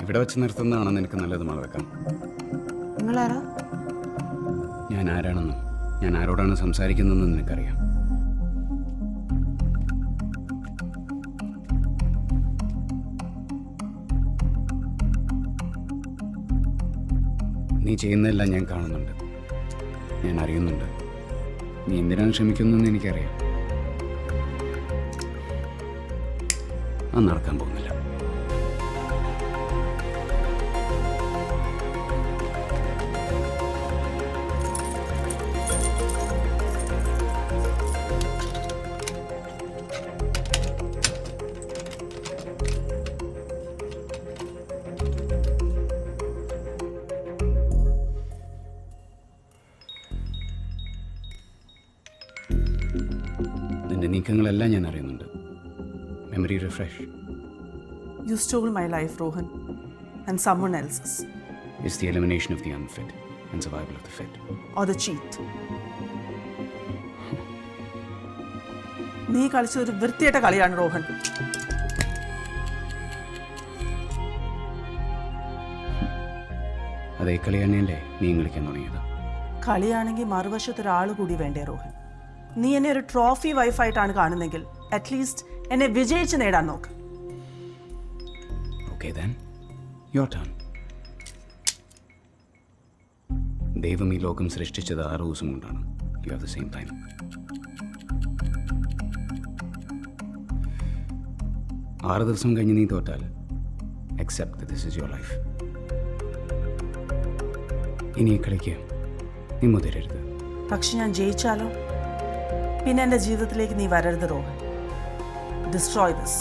ഇവിടെ വെച്ച് നിർത്തുന്നതാണ് നിനക്ക് നല്ലത് മാളവിക. നിങ്ങളാരാ? ഞാൻ ആരാണെന്നും ഞാൻ ആരോടാണ് സംസാരിക്കുന്നതെന്നും നിനക്കറിയാം. നീ ചെയ്യുന്നതെല്ലാം ഞാൻ കാണുന്നുണ്ട്, ഞാൻ അറിയുന്നുണ്ട്. നീ എന്തിനാണ് ക്ഷമിക്കുന്നതെന്ന് എനിക്കറിയാം. അത് നടക്കാൻ പോകുന്നില്ല. നിന്റെ നീക്കങ്ങളെല്ലാം ഞാൻ അറിയുന്നുണ്ട്. Memory refresh. You stole my life, Rohan, and someone else's. It's the elimination of the unfit and survival of the fit. Or the cheat. നീ കളിച്ചത് ഒരു വൃത്തിയായിട്ട കളിയാണ് റോഹൻ. അതേ കളി തന്നെയല്ലേ നീ കളിക്കാൻ തുടങ്ങിയത്? കളിയാണെങ്കിൽ മറുവശത്ത് ഒരാൾ കൂടി വേണ്ടേ റോഹൻ? നീ എന്നെ ഒരു ട്രോഫി വൈഫായിട്ടാണ് കാണുന്നെങ്കിൽ അറ്റ്ലീസ്റ്റ് എന്നെ വിജയിച്ച് നേടാൻ നോക്ക്. Okay then, your turn. ദൈവം ഈ ലോകം സൃഷ്ടിച്ചത് 6 ദിവസം കൊണ്ടാണ്. You have the same time. 6 ദിവസം കഴിഞ്ഞ് നീ തോറ്റാൽ accept that this is your life. ഇനി ഈ കളിക്ക് നീ മുതിരരുത്. പക്ഷെ ഞാൻ ജയിച്ചാലോ? പിന്നെ എൻ്റെ ജീവിതത്തിലേക്ക് നീ വരരുത് റോഹൻ. Destroy this.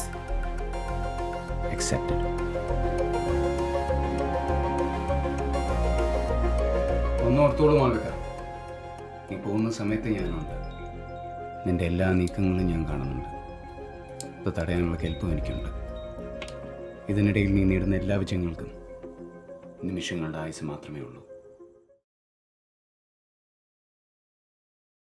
Accepted. ഒന്നോർത്തോളം ആളുക, നീ പോകുന്ന സമയത്ത് ഞാനുണ്ട്. നിന്റെ എല്ലാ നീക്കങ്ങളും ഞാൻ കാണുന്നുണ്ട്. ഇത് തടയാനുള്ള കെൽപ്പും എനിക്കുണ്ട്. ഇതിനിടയിൽ നീ നേടുന്ന എല്ലാ വിജയങ്ങൾക്കും നിമിഷങ്ങളുടെ ആയുസ് മാത്രമേ ഉള്ളൂ.